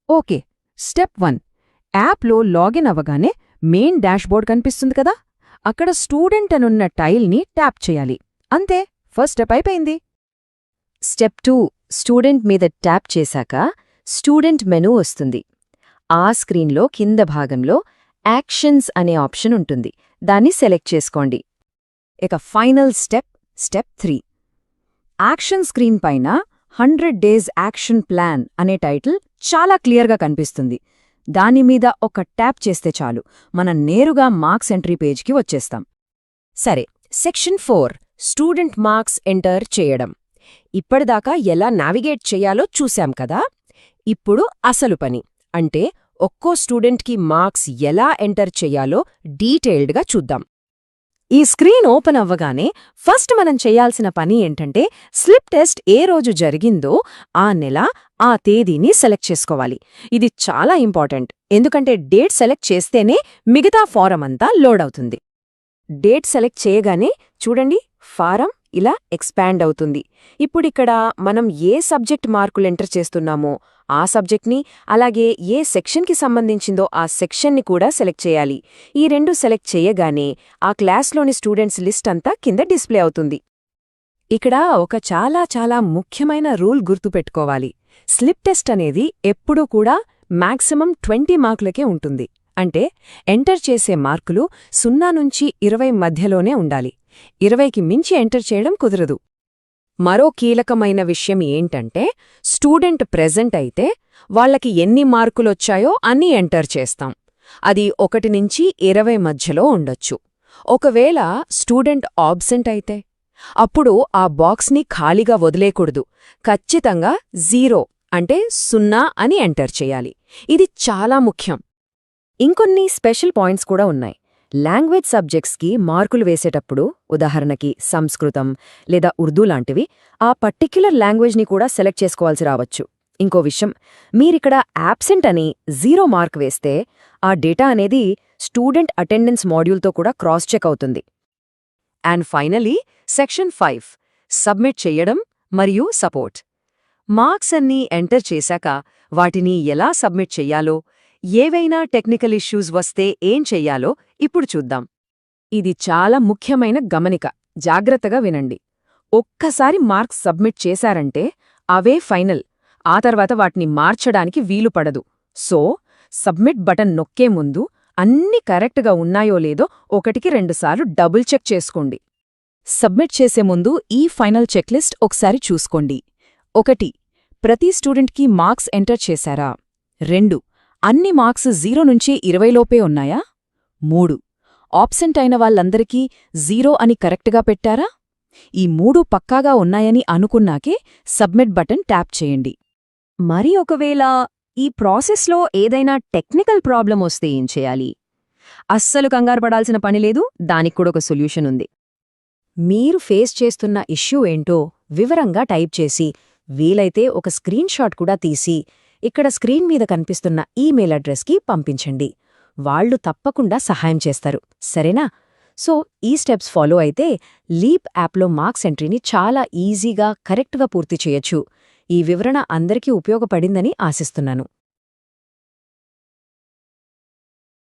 Okay. Step 1. యాప్లో login అవ్వగానే main dashboard కనిపిస్తుంది కదా, అక్కడ స్టూడెంట్ అనున్న టైల్ని ట్యాప్ చేయాలి. అంతే, ఫస్ట్ స్టెప్ అయిపోయింది. స్టెప్ 2. స్టూడెంట్ మీద ట్యాప్ చేశాక స్టూడెంట్ మెనూ వస్తుంది. ఆ స్క్రీన్లో కింద భాగంలో యాక్షన్స్ అనే ఆప్షన్ ఉంటుంది. దాన్ని సెలెక్ట్ చేసుకోండి. ఇక ఫైనల్ స్టెప్ 3. యాక్షన్ స్క్రీన్ పైన 100 డేస్ యాక్షన్ ప్లాన్ అనే టైటిల్ చాలా క్లియర్గా కనిపిస్తుంది. దానిమీద ఒక ట్యాప్ చేస్తే చాలు, మనం నేరుగా మార్క్స్ ఎంట్రీ పేజ్కి వచ్చేస్తాం. సరే, సెక్షన్ 4 స్టూడెంట్ మార్క్స్ ఎంటర్ చేయడం. ఇప్పటిదాకా ఎలా నావిగేట్ చెయ్యాలో చూశాం కదా. ఇప్పుడు అసలు పని అంటే ఒక్కో స్టూడెంట్కి మార్క్స్ ఎలా ఎంటర్ చెయ్యాలో డీటెయిల్డ్గా చూద్దాం. ఈ స్క్రీన్ ఓపెన్ అవ్వగానే ఫస్ట్ మనం చేయాల్సిన పని ఏంటంటే స్లిప్ టెస్ట్ ఏ రోజు జరిగిందో ఆ నెల, ఆ తేదీని సెలెక్ట్ చేసుకోవాలి. ఇది చాలా ఇంపార్టెంట్, ఎందుకంటే డేట్ సెలెక్ట్ చేస్తేనే మిగతా ఫారం అంతా లోడ్ అవుతుంది. డేట్ సెలెక్ట్ చేయగానే చూడండి, ఫారం ఇలా ఎక్స్పాండ్ అవుతుంది. ఇప్పుడిక్కడ మనం ఏ సబ్జెక్ట్ మార్కులు ఎంటర్ చేస్తున్నామో ఆ సబ్జెక్ట్ని, అలాగే ఏ సెక్షన్కి సంబంధించిందో ఆ సెక్షన్ని కూడా సెలెక్ట్ చేయాలి. ఈ రెండు సెలెక్ట్ చేయగానే ఆ క్లాస్లోని స్టూడెంట్స్ లిస్ట్ అంతా కింద డిస్ప్లే అవుతుంది. ఇక్కడ ఒక చాలా ముఖ్యమైన రూల్ గుర్తుపెట్టుకోవాలి. స్లిప్ టెస్ట్ అనేది ఎప్పుడూ కూడా మాక్సిమం 20 మార్కులకే ఉంటుంది. అంటే ఎంటర్ చేసే మార్కులు 0 నుంచి 20 మధ్యలోనే ఉండాలి. 20కి మించి ఎంటర్ చేయడం కుదరదు. మరో కీలకమైన విషయం ఏంటంటే స్టూడెంట్ ప్రెజెంట్ అయితే వాళ్లకి ఎన్ని మార్కులొచ్చాయో అన్నీ ఎంటర్ చేస్తాం. అది 1 నుంచి 20 మధ్యలో ఉండొచ్చు. ఒకవేళ స్టూడెంట్ ఆబ్సెంట్ అయితే అప్పుడు ఆ బాక్స్ని ఖాళీగా వదిలేకూడదు. ఖచ్చితంగా 0 అంటే 0 అని ఎంటర్ చేయాలి. ఇది చాలా ముఖ్యం. ఇంకొన్ని స్పెషల్ పాయింట్స్ కూడా ఉన్నాయి. లాంగ్వేజ్ సబ్జెక్ట్స్కి మార్కులు వేసేటప్పుడు, ఉదాహరణకి సంస్కృతం లేదా ఉర్దూ లాంటివి, ఆ పర్టిక్యులర్ లాంగ్వేజ్ని కూడా సెలెక్ట్ చేసుకోవాల్సి రావచ్చు. ఇంకో విషయం, మీరిక్కడ యాబ్సెంట్ అని 0 మార్క్ వేస్తే ఆ డేటా అనేది స్టూడెంట్ అటెండెన్స్ మాడ్యూల్తో కూడా క్రాస్ చెక్ అవుతుంది. అండ్ ఫైనలీ సెక్షన్ 5 సబ్మిట్ చెయ్యడం మరియు సపోర్ట్. మార్క్స్ అన్నీ ఎంటర్ చేశాక వాటిని ఎలా సబ్మిట్ చెయ్యాలో, ఏవైనా టెక్నికల్ ఇష్యూస్ వస్తే ఏం చెయ్యాలో ఇప్పుడు చూద్దాం. ఇది చాలా ముఖ్యమైన గమనిక, జాగ్రత్తగా వినండి. ఒక్కసారి మార్క్స్ సబ్మిట్ చేశారంటే అవే ఫైనల్. ఆ తర్వాత వాటిని మార్చడానికి వీలు పడదు. సో సబ్మిట్ బటన్ నొక్కే ముందు అన్నీ కరెక్ట్గా ఉన్నాయో లేదో 1కి 2 సార్లు డబుల్ చెక్ చేసుకోండి. సబ్మిట్ చేసే ముందు ఈ ఫైనల్ చెక్లిస్ట్ ఒకసారి చూసుకోండి. 1. ప్రతి స్టూడెంట్కి మార్క్స్ ఎంటర్ చేశారా? 2. అన్ని మార్క్స్ 0 నుంచి 20 లోపే ఉన్నాయా? 3. ఆబ్సెంట్ అయిన వాళ్ళందరికీ 0 అని కరెక్ట్గా పెట్టారా? ఈ 3 పక్కాగా ఉన్నాయని అనుకున్నాకే సబ్మిట్ బటన్ ట్యాప్ చేయండి. మరి ఒకవేళ ఈ ప్రాసెస్లో ఏదైనా టెక్నికల్ ప్రాబ్లం వస్తే ఏం చేయాలి? అస్సలు కంగారు పడాల్సిన పనిలేదు, దానికి కూడా ఒక సొల్యూషన్ ఉంది. మీరు ఫేస్ చేస్తున్న ఇష్యూ ఏంటో వివరంగా టైప్ చేసి, వీలైతే ఒక స్క్రీన్ షాట్ కూడా తీసి ఇక్కడ స్క్రీన్ మీద కనిపిస్తున్న ఈమెయిల్ అడ్రస్కి పంపించండి. వాళ్లు తప్పకుండా సహాయం చేస్తారు, సరేనా? సో ఈ స్టెప్స్ ఫాలో అయితే లీప్ యాప్లో మార్క్స్ ఎంట్రీని చాలా ఈజీగా, కరెక్ట్గా పూర్తి చేయొచ్చు. ఈ వివరణ అందరికీ ఉపయోగపడిందని ఆశిస్తున్నాను.